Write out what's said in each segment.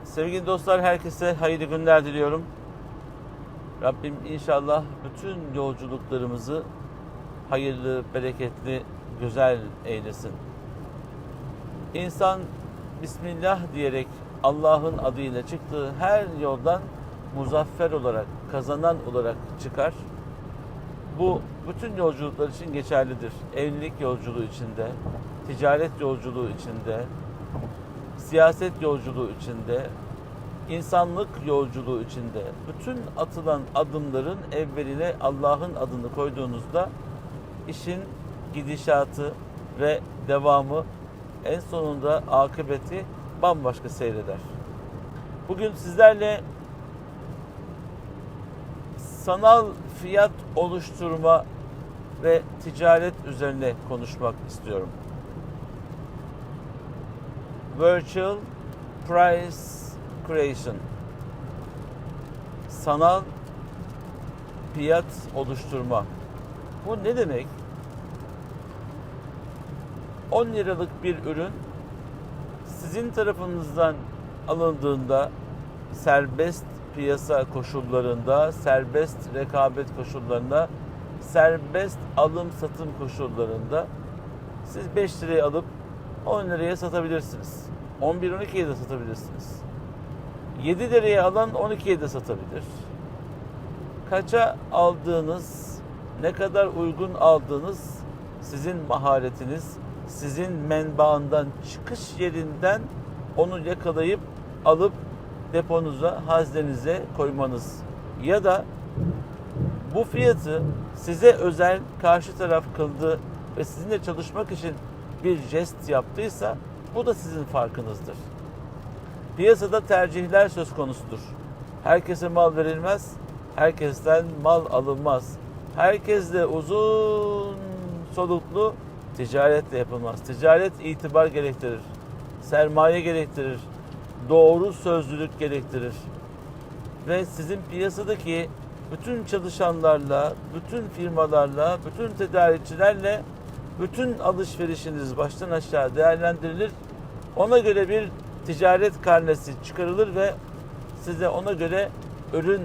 Sevgili dostlar, herkese hayırlı günler diliyorum. Rabbim inşallah bütün yolculuklarımızı hayırlı, bereketli, güzel eylesin. İnsan Bismillah diyerek Allah'ın adıyla çıktığı her yoldan muzaffer olarak, kazanan olarak çıkar. Bu bütün yolculuklar için geçerlidir. Evlilik yolculuğu içinde, ticaret yolculuğu içinde, siyaset yolculuğu içinde, insanlık yolculuğu içinde bütün atılan adımların evveline Allah'ın adını koyduğunuzda işin gidişatı ve devamı, en sonunda akıbeti bambaşka seyreder. Bugün sizlerle sanal fiyat oluşturma ve ticaret üzerine konuşmak istiyorum. Virtual Price Creation. Sanal fiyat oluşturma. Bu ne demek? 10 liralık bir ürün sizin tarafınızdan alındığında serbest piyasa koşullarında, serbest rekabet koşullarında, serbest alım satım koşullarında siz 5 liraya alıp 10 liraya satabilirsiniz. 11-12'ye de satabilirsiniz. 7 liraya alan 12'ye de satabilir. Kaça aldığınız, ne kadar uygun aldığınız sizin maharetiniz, sizin menbaından, çıkış yerinden onu yakalayıp alıp deponuza, haznenize koymanız. Ya da bu fiyatı size özel karşı taraf kıldı ve sizinle çalışmak için bir jest yaptıysa bu da sizin farkınızdır. Piyasada tercihler söz konusudur. Herkese mal verilmez, herkesten mal alınmaz. Herkesle uzun soluklu ticaret de yapılmaz. Ticaret itibar gerektirir, sermaye gerektirir, doğru sözlülük gerektirir. Ve sizin piyasadaki bütün çalışanlarla, bütün firmalarla, bütün tedarikçilerle bütün alışverişiniz baştan aşağı değerlendirilir. Ona göre bir ticaret karnesi çıkarılır ve size ona göre ürün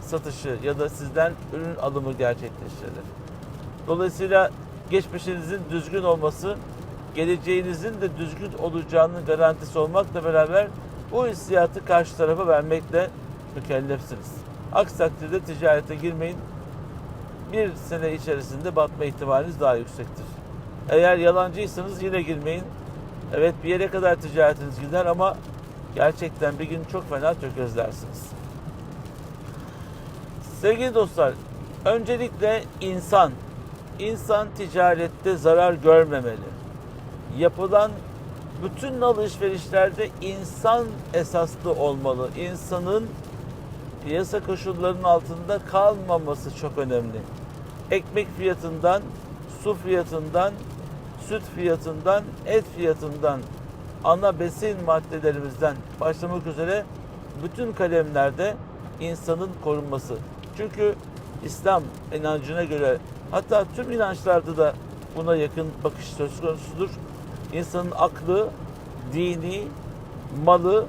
satışı ya da sizden ürün alımı gerçekleştirilir. Dolayısıyla geçmişinizin düzgün olması, geleceğinizin de düzgün olacağının garantisi olmakla beraber bu hissiyatı karşı tarafa vermekle mükellefsiniz. Aksi takdirde ticarete girmeyin. Bir sene içerisinde batma ihtimaliniz daha yüksektir. Eğer yalancıysanız yine girmeyin. Evet, bir yere kadar ticaretiniz gider ama gerçekten bir gün çok fena tökezlersiniz. Sevgili dostlar, öncelikle insan ticarette zarar görmemeli. Yapılan bütün alışverişlerde insan esaslı olmalı. İnsanın piyasa koşullarının altında kalmaması çok önemli. Ekmek fiyatından, su fiyatından, süt fiyatından, et fiyatından, ana besin maddelerimizden başlamak üzere bütün kalemlerde insanın korunması. Çünkü İslam inancına göre, hatta tüm inançlarda da buna yakın bakış söz konusudur. İnsanın aklı, dini, malı,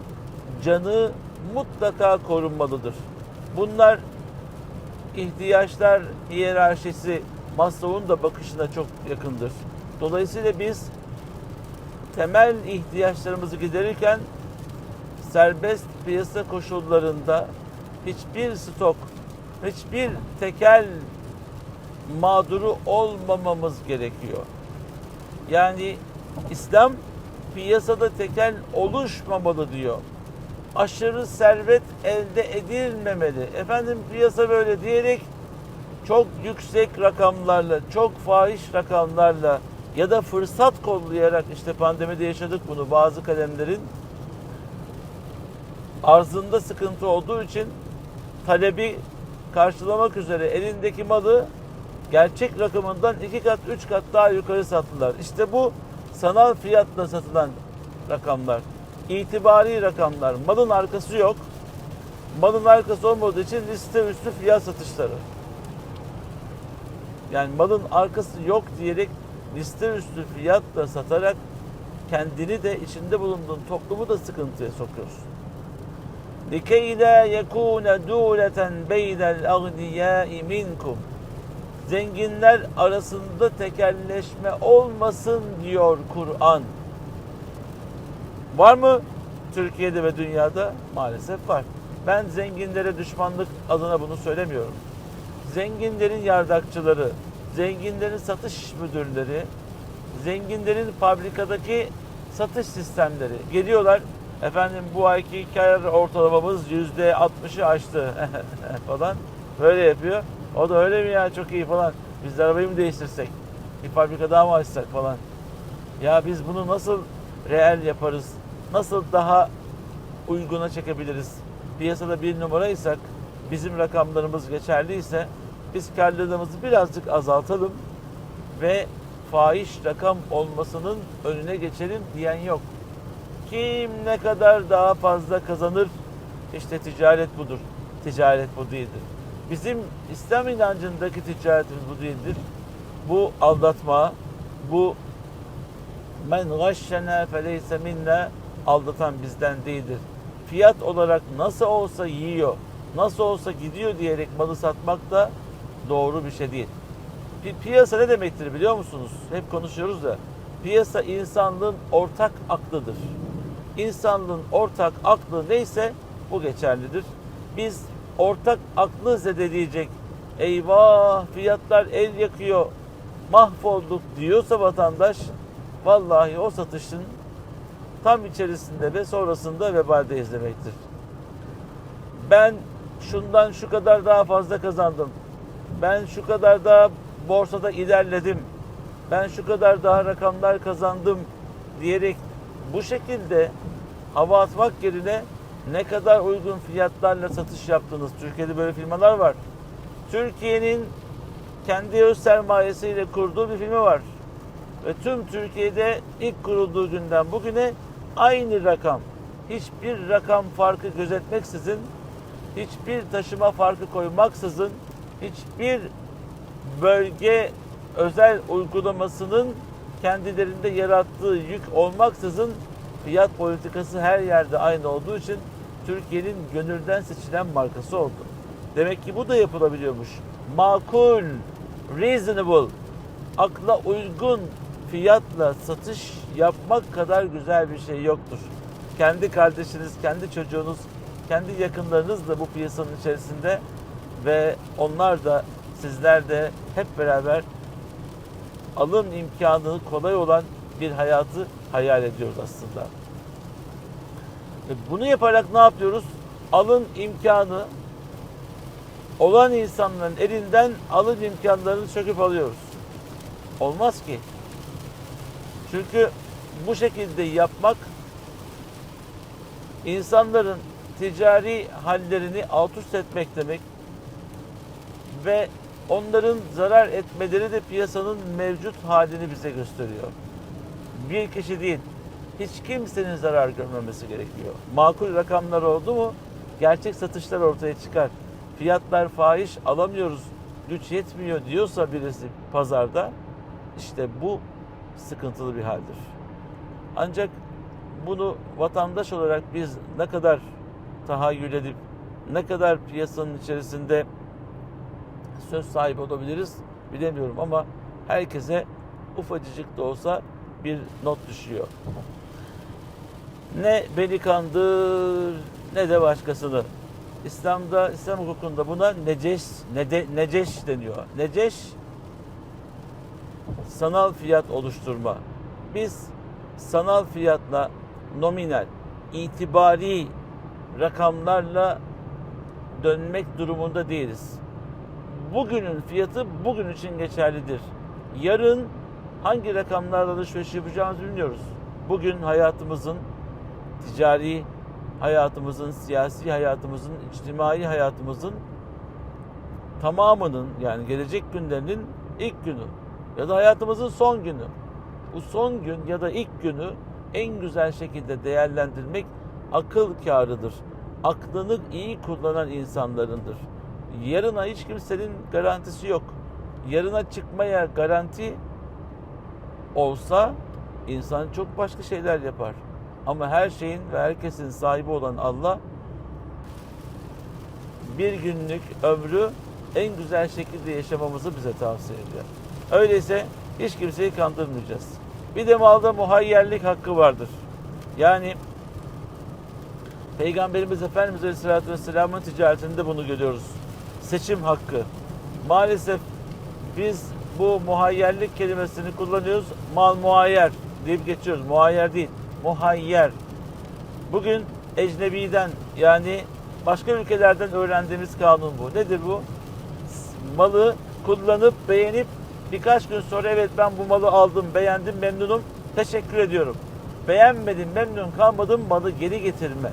canı mutlaka korunmalıdır. Bunlar ihtiyaçlar hiyerarşisi, Maslow'un da bakışına çok yakındır. Dolayısıyla biz temel ihtiyaçlarımızı giderirken serbest piyasa koşullarında hiçbir stok, hiçbir tekel mağduru olmamamız gerekiyor. Yani İslam piyasada tekel oluşmamalı diyor. Aşırı servet elde edilmemeli. Efendim piyasa böyle diyerek çok yüksek rakamlarla, çok fahiş rakamlarla ya da fırsat kollayarak, işte pandemide yaşadık bunu, bazı kalemlerin arzında sıkıntı olduğu için talebi karşılamak üzere elindeki malı gerçek rakamından 2 kat, 3 kat daha yukarı sattılar. İşte bu sanal fiyatla satılan rakamlar, itibari rakamlar, malın arkası yok. malın arkası olmadığı için liste üstü fiyat satışları. Yani malın arkası yok diyerek liste üstü fiyatla satarak kendini de içinde bulunduğun toplumu da sıkıntıya sokuyorsun. لِكَيْ لَا يَكُونَ دُولَةً بَيْنَ الْاَغْنِيَاءِ مِنْكُمْ. Zenginler arasında tekelleşme olmasın diyor Kur'an. Var mı Türkiye'de ve dünyada? Maalesef var. Ben zenginlere düşmanlık adına bunu söylemiyorum. Zenginlerin yardakçıları, zenginlerin satış müdürleri, zenginlerin fabrikadaki satış sistemleri geliyorlar. Efendim bu ayki kar ortalamamız %60'ı aştı falan. Böyle yapıyor. O da öyle mi ya, çok iyi falan. Biz de arabayı mı değiştirsek? Bir fabrika daha mı açsak falan. Ya biz bunu nasıl reel yaparız? Nasıl daha uyguna çekebiliriz? Piyasada bir numaraysak, bizim rakamlarımız geçerliyse biz karlılığımızı birazcık azaltalım ve fahiş rakam olmasının önüne geçelim diyen yok. Kim ne kadar daha fazla kazanır? İşte ticaret budur. Ticaret bu değildir. Bizim İslam inancındaki ticaretimiz bu değildir. Bu aldatma, bu men gashşena feleyse minna, aldatan bizden değildir. Fiyat olarak nasıl olsa yiyor, nasıl olsa gidiyor diyerek malı satmak da doğru bir şey değil. Piyasa ne demektir biliyor musunuz? Hep konuşuyoruz da. Piyasa insanlığın ortak aklıdır. İnsanlığın ortak aklı neyse bu geçerlidir. Biz ortak aklı zedeleyecek, eyvah fiyatlar el yakıyor, mahvolduk diyorsa vatandaş, vallahi o satışın tam içerisinde ve sonrasında vebalde izlemektir. Ben şundan şu kadar daha fazla kazandım, ben şu kadar daha borsada ilerledim, ben şu kadar daha rakamlar kazandım diyerek bu şekilde hava atmak yerine ne kadar uygun fiyatlarla satış yaptınız. Türkiye'de böyle firmalar var. Türkiye'nin kendi öz sermayesiyle kurduğu bir firma var. Ve tüm Türkiye'de ilk kurulduğu günden bugüne aynı rakam. Hiçbir rakam farkı gözetmeksizin, hiçbir taşıma farkı koymaksızın, hiçbir bölge özel uygulamasının kendilerinde yarattığı yük olmaksızın fiyat politikası her yerde aynı olduğu için Türkiye'nin gönülden seçilen markası oldu. Demek ki bu da yapılabiliyormuş. Makul, reasonable, akla uygun fiyatla satış yapmak kadar güzel bir şey yoktur. Kendi kardeşiniz, kendi çocuğunuz, kendi yakınlarınız da bu piyasanın içerisinde ve onlar da, sizler de hep beraber alım imkanı kolay olan bir hayatı hayal ediyoruz aslında. Bunu yaparak ne yapıyoruz? Alım imkanı olan insanların elinden alım imkanlarını söküp alıyoruz. Olmaz ki. Çünkü bu şekilde yapmak insanların ticari hallerini alt üst etmek demek ve onların zarar etmeleri de piyasanın mevcut halini bize gösteriyor. Bir kişi değil, hiç kimsenin zarar görmemesi gerekiyor. Makul rakamlar oldu mu gerçek satışlar ortaya çıkar. Fiyatlar fahiş, alamıyoruz, güç yetmiyor diyorsa birisi pazarda, işte bu sıkıntılı bir haldir. Ancak bunu vatandaş olarak biz ne kadar tahayyül edip ne kadar piyasanın içerisinde söz sahibi olabiliriz bilemiyorum ama herkese ufacıcık da olsa bir not düşüyor. Ne beni kandır ne de başkasını. İslam'da, İslam hukukunda buna neceş deniyor. Neceş, sanal fiyat oluşturma. Biz sanal fiyatla, nominal, itibari rakamlarla dönmek durumunda değiliz. Bugünün fiyatı bugün için geçerlidir. Yarın hangi rakamlarla alışveriş yapacağımızı bilmiyoruz. Bugün hayatımızın, ticari hayatımızın, siyasi hayatımızın, içtimai hayatımızın tamamının, yani gelecek günlerinin ilk günü ya da hayatımızın son günü. Bu son gün ya da ilk günü en güzel şekilde değerlendirmek akıl kârıdır. aklını iyi kullanan insanlarındır. Yarına hiç kimsenin garantisi yok. Yarına çıkmaya garanti olsa insan çok başka şeyler yapar. Ama her şeyin ve herkesin sahibi olan Allah bir günlük ömrü en güzel şekilde yaşamamızı bize tavsiye ediyor. Öyleyse hiç kimseyi kandırmayacağız. Bir de malda muhayyerlik hakkı vardır. Yani Peygamberimiz Efendimiz Aleyhisselatü Vesselam'ın ticaretinde bunu görüyoruz. Seçim hakkı. Maalesef biz bu muhayyerlik kelimesini kullanıyoruz. Mal muayyer deyip geçiyoruz. Muayyer değil, muhayyer. Bugün ecnebiden yani başka ülkelerden öğrendiğimiz kanun bu. Nedir bu? Malı kullanıp beğenip birkaç gün sonra evet ben bu malı aldım, beğendim, memnunum, teşekkür ediyorum. Beğenmedim, memnun kalmadım, malı geri getirme.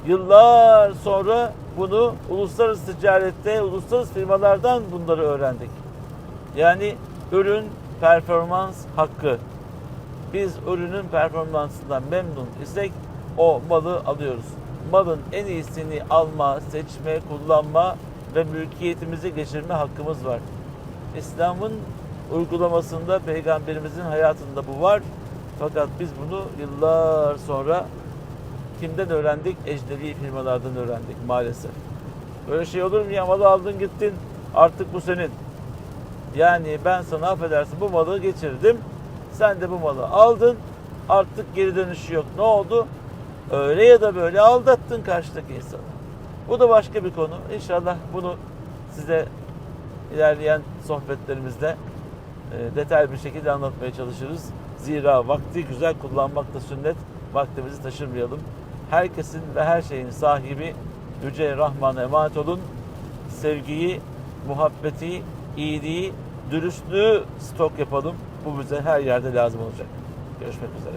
Yıllar sonra bunu uluslararası ticarette, uluslararası firmalardan bunları öğrendik. Yani ürün performans hakkı. Biz ürünün performansından memnun isek o malı alıyoruz. Malın en iyisini alma, seçme, kullanma ve mülkiyetimize geçirme hakkımız var. İslam'ın uygulamasında, Peygamberimizin hayatında bu var. Fakat biz bunu yıllar sonra kimden öğrendik? Ecnebi firmalardan öğrendik maalesef. Böyle şey olur mu ya? Malı aldın gittin, artık bu senin. Yani ben sana affedersin bu malı geçirdim, sen de bu malı aldın, artık geri dönüşü yok. Ne oldu? Öyle ya da böyle aldattın karşıdaki insanı. Bu da başka bir konu. İnşallah bunu size ilerleyen sohbetlerimizde detaylı bir şekilde anlatmaya çalışırız. Zira vakti güzel kullanmak da sünnet. Vaktimizi taşırmayalım. Herkesin ve her şeyin sahibi Yüce Rahman'a emanet olun. Sevgiyi, muhabbeti, iyiliği, dürüstlüğü stok yapalım. Bu bize her yerde lazım olacak. Görüşmek üzere.